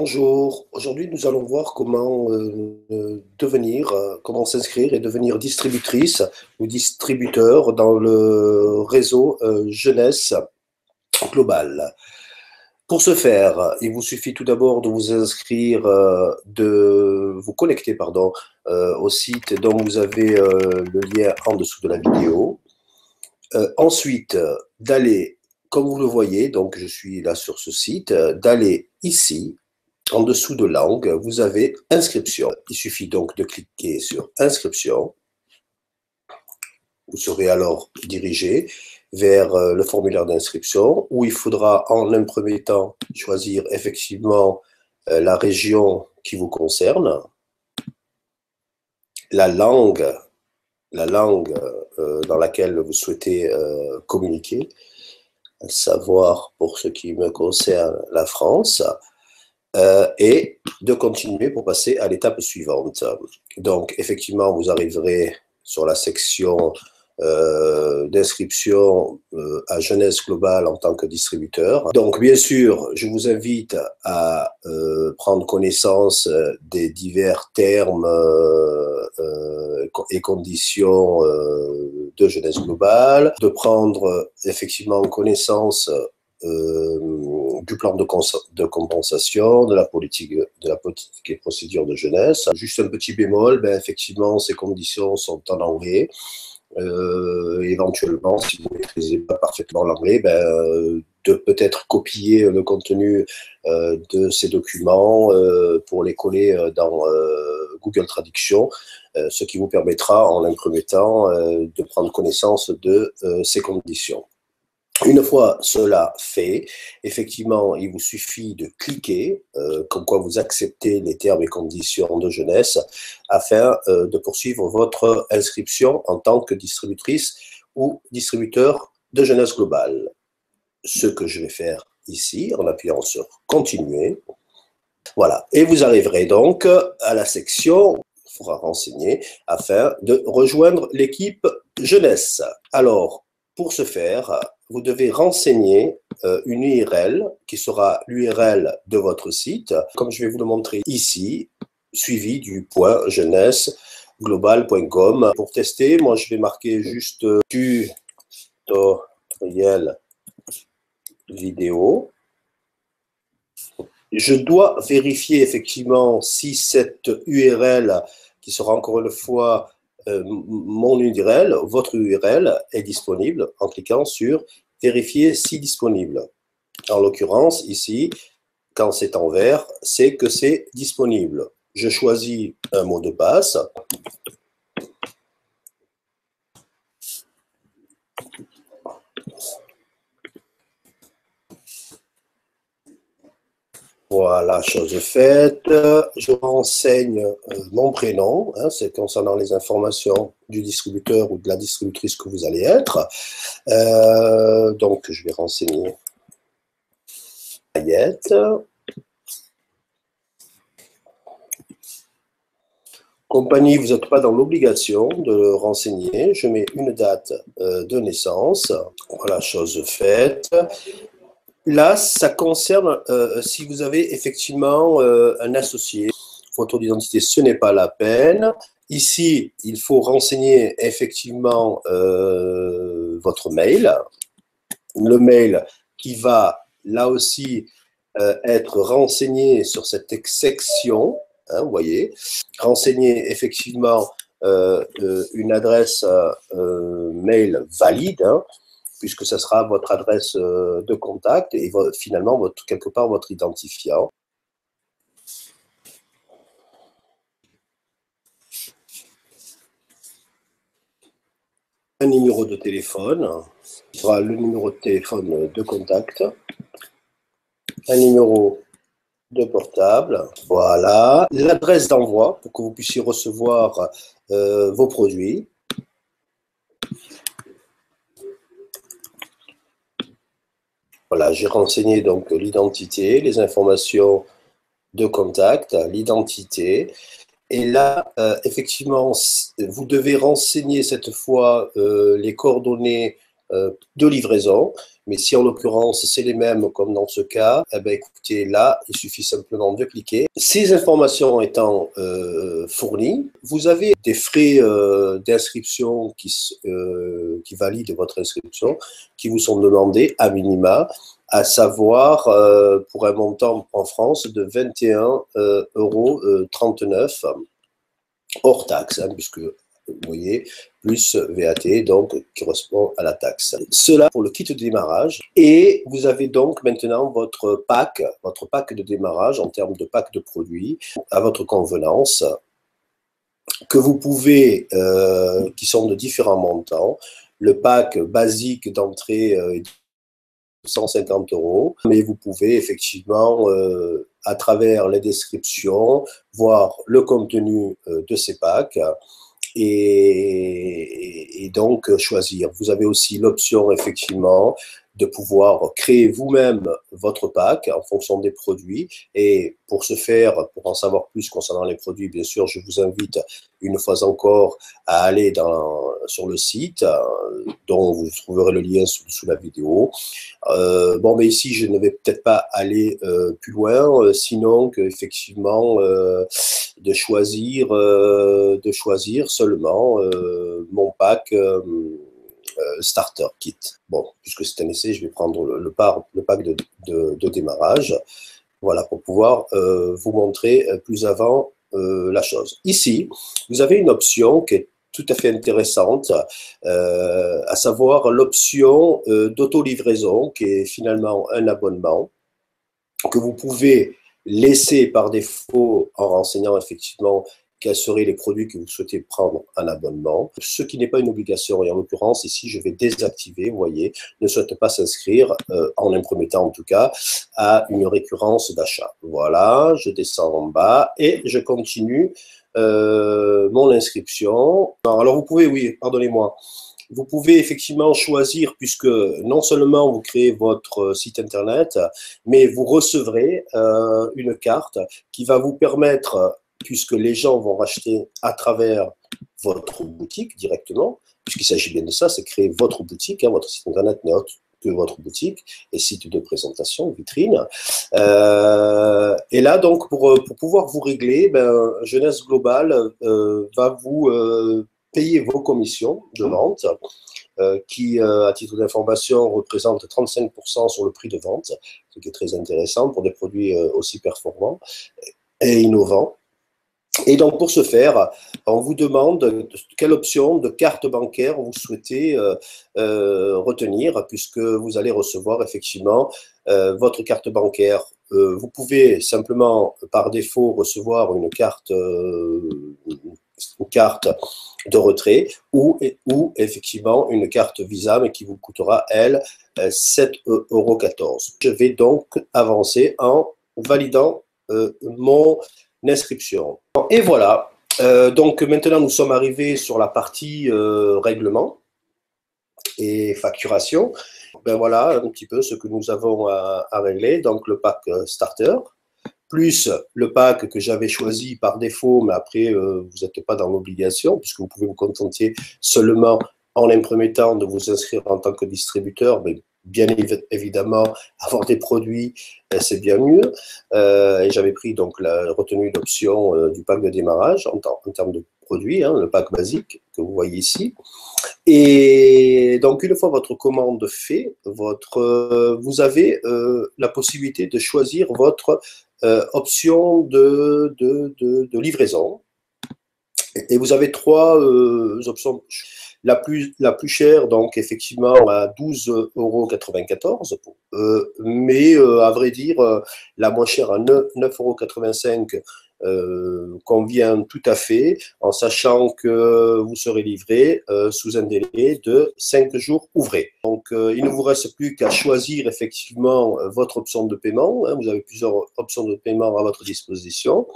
Bonjour, aujourd'hui nous allons voir comment comment s'inscrire et devenir distributrice ou distributeur dans le réseau jeunesse global. Pour ce faire, il vous suffit tout d'abord de vous inscrire, de vous connecter pardon, au site dont vous avez le lien en dessous de la vidéo. Ensuite, d'aller, comme vous le voyez, donc je suis là sur ce site, d'aller ici. En dessous de langue, vous avez inscription. Il suffit donc de cliquer sur inscription. Vous serez alors dirigé vers le formulaire d'inscription où il faudra en un premier temps choisir effectivement la région qui vous concerne, la langue dans laquelle vous souhaitez communiquer, à savoir pour ce qui me concerne la France, et de continuer pour passer à l'étape suivante. Donc, effectivement, vous arriverez sur la section d'inscription à Jeunesse Globale en tant que distributeur. Donc, bien sûr, je vous invite à prendre connaissance des divers termes et conditions de Jeunesse Globale, de prendre effectivement connaissance du plan de compensation, de la politique et procédure de jeunesse. Juste un petit bémol, ben, effectivement, ces conditions sont en anglais. Éventuellement, si vous ne maîtrisez pas parfaitement l'anglais, ben, de peut-être copier le contenu de ces documents pour les coller dans Google Traduction, ce qui vous permettra en un premier temps de prendre connaissance de ces conditions. Une fois cela fait, effectivement, il vous suffit de cliquer, comme quoi vous acceptez les termes et conditions de jeunesse, afin de poursuivre votre inscription en tant que distributrice ou distributeur de jeunesse globale. Ce que je vais faire ici, en appuyant sur « Continuer ». Voilà, et vous arriverez donc à la section « Il faudra renseigner » afin de rejoindre l'équipe jeunesse. Alors, pour ce faire, vous devez renseigner une URL qui sera l'URL de votre site, comme je vais vous le montrer ici, suivi du point jeunesse-global.com. Pour tester, moi je vais marquer juste tutoriel vidéo. Je dois vérifier effectivement si cette URL, qui sera encore une fois mon URL, votre URL est disponible en cliquant sur vérifier si disponible. En l'occurrence, ici, quand c'est en vert, c'est que c'est disponible. Je choisis un mot de passe. Voilà, chose faite. Je renseigne mon prénom, hein, c'est concernant les informations du distributeur ou de la distributrice que vous allez être. Donc, je vais renseigner Ayette. Compagnie, vous n'êtes pas dans l'obligation de le renseigner. Je mets une date de naissance. Voilà, chose faite. Là, ça concerne si vous avez effectivement un associé. Photo d'identité, ce n'est pas la peine. Ici, il faut renseigner effectivement votre mail. Le mail qui va, là aussi, être renseigné sur cette section. Hein, vous voyez, renseigner effectivement une adresse mail valide, hein, puisque ça sera votre adresse de contact et finalement, quelque part, votre identifiant. Un numéro de téléphone, ce sera le numéro de téléphone de contact, un numéro de portable, voilà, l'adresse d'envoi pour que vous puissiez recevoir vos produits. Voilà, j'ai renseigné donc l'identité, les informations de contact, l'identité. Et là, effectivement, vous devez renseigner cette fois les coordonnées de livraison. Mais si en l'occurrence c'est les mêmes comme dans ce cas, eh bien, écoutez, là, il suffit simplement de cliquer. Ces informations étant fournies, vous avez des frais d'inscription qui valident votre inscription, qui vous sont demandés à minima, à savoir pour un montant en France de 21,39 € hors taxe, hein, puisque vous voyez, plus VAT, donc qui correspond à la taxe. Cela pour le kit de démarrage. Et vous avez donc maintenant votre pack de démarrage en termes de pack de produits à votre convenance, que vous pouvez, qui sont de différents montants. Le pack basique d'entrée est 150 €, mais vous pouvez effectivement, à travers les descriptions, voir le contenu de ces packs et donc choisir. Vous avez aussi l'option effectivement de pouvoir créer vous-même votre pack en fonction des produits. Et pour ce faire, pour en savoir plus concernant les produits, bien sûr, je vous invite une fois encore à aller sur le site, dont vous trouverez le lien sous la vidéo. Bon, mais ici, je ne vais peut-être pas aller plus loin, sinon qu'effectivement, de choisir seulement mon pack Starter Kit. Bon, puisque c'est un essai, je vais prendre le pack de démarrage, voilà, pour pouvoir vous montrer plus avant la chose. Ici, vous avez une option qui est tout à fait intéressante, à savoir l'option d'auto-livraison, qui est finalement un abonnement que vous pouvez laisser par défaut en renseignant effectivement quels seraient les produits que vous souhaitez prendre en abonnement, ce qui n'est pas une obligation. Et en l'occurrence, ici, je vais désactiver, vous voyez, ne souhaite pas s'inscrire, en un premier temps en tout cas, à une récurrence d'achat. Voilà, je descends en bas et je continue mon inscription. Alors vous pouvez, oui, pardonnez-moi, vous pouvez effectivement choisir, puisque non seulement vous créez votre site internet, mais vous recevrez une carte qui va vous permettre, puisque les gens vont racheter à travers votre boutique directement, puisqu'il s'agit bien de ça, c'est créer votre boutique, hein, votre site internet n'est autre que votre boutique et site de présentation, vitrine. Et là, donc, pour pouvoir vous régler, ben, Jeunesse Globale va vous payer vos commissions de vente, qui, à titre d'information, représente 35% sur le prix de vente, ce qui est très intéressant pour des produits aussi performants et innovants. Et donc, pour ce faire, on vous demande quelle option de carte bancaire vous souhaitez retenir, puisque vous allez recevoir effectivement votre carte bancaire. Vous pouvez simplement, par défaut, recevoir une carte de retrait ou effectivement une carte Visa, mais qui vous coûtera, elle, 7,14 €. Je vais donc avancer en validant mon inscription. Et voilà, donc maintenant nous sommes arrivés sur la partie règlement et facturation. Ben voilà un petit peu ce que nous avons à régler. Donc le pack starter, plus le pack que j'avais choisi par défaut, mais après vous n'êtes pas dans l'obligation, puisque vous pouvez vous contenter seulement en un premier temps de vous inscrire en tant que distributeur, mais bien évidemment, avoir des produits, c'est bien mieux. Et j'avais pris donc la retenue d'option du pack de démarrage en termes de produits, hein, le pack basique que vous voyez ici. Et donc, une fois votre commande faite, vous avez la possibilité de choisir votre option de livraison. Et vous avez trois options. La plus chère, donc effectivement, à 12,94 €, mais à vrai dire, la moins chère à 9,85 € convient tout à fait, en sachant que vous serez livré sous un délai de 5 jours ouvrés. Donc, il ne vous reste plus qu'à choisir effectivement votre option de paiement, hein. Vous avez plusieurs options de paiement à votre disposition,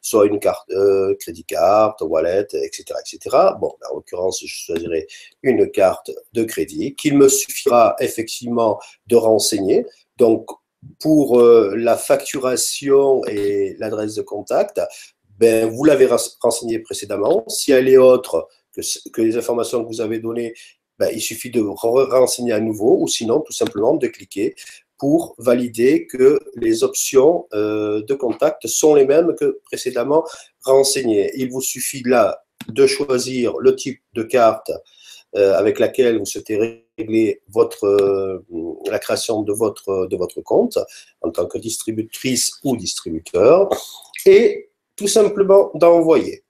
soit une carte, crédit carte, wallet, etc., etc. Bon, en l'occurrence, je choisirai une carte de crédit qu'il me suffira effectivement de renseigner. Donc, pour la facturation et l'adresse de contact, ben, vous l'avez renseigné précédemment. Si elle est autre que les informations que vous avez données, ben, il suffit de renseigner à nouveau ou sinon tout simplement de cliquer pour valider que les options de contact sont les mêmes que précédemment renseignées. Il vous suffit là de choisir le type de carte avec laquelle vous souhaitez régler la création de votre compte en tant que distributrice ou distributeur et tout simplement d'envoyer.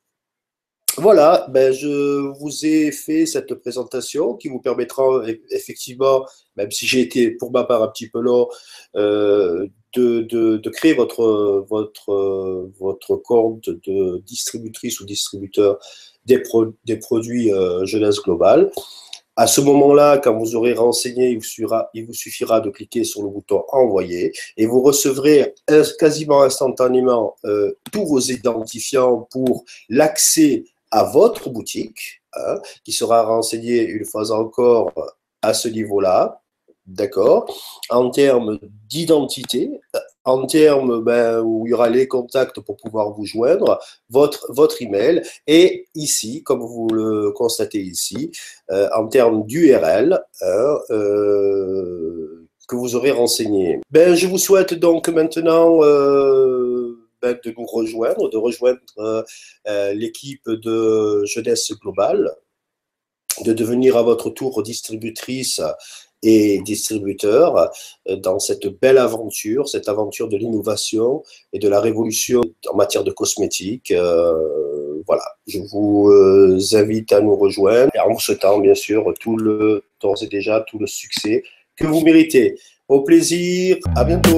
Voilà, ben je vous ai fait cette présentation qui vous permettra effectivement, même si j'ai été pour ma part un petit peu long, de créer votre compte de distributrice ou distributeur des produits Jeunesse Globale. À ce moment-là, quand vous aurez renseigné, il vous suffira de cliquer sur le bouton Envoyer et vous recevrez quasiment instantanément tous vos identifiants pour l'accès à votre boutique, hein, qui sera renseignée une fois encore à ce niveau-là, d'accord, en termes d'identité, en termes où il y aura les contacts pour pouvoir vous joindre, votre email, et ici, comme vous le constatez ici, en termes d'URL, hein, que vous aurez renseigné. Je vous souhaite donc maintenant de nous rejoindre, de rejoindre l'équipe de Jeunesse Globale, de devenir à votre tour distributrice et distributeur dans cette belle aventure, cette aventure de l'innovation et de la révolution en matière de cosmétiques. Voilà, je vous invite à nous rejoindre et en vous souhaitant bien sûr d'ores et déjà tout le succès que vous méritez. Au plaisir, à bientôt.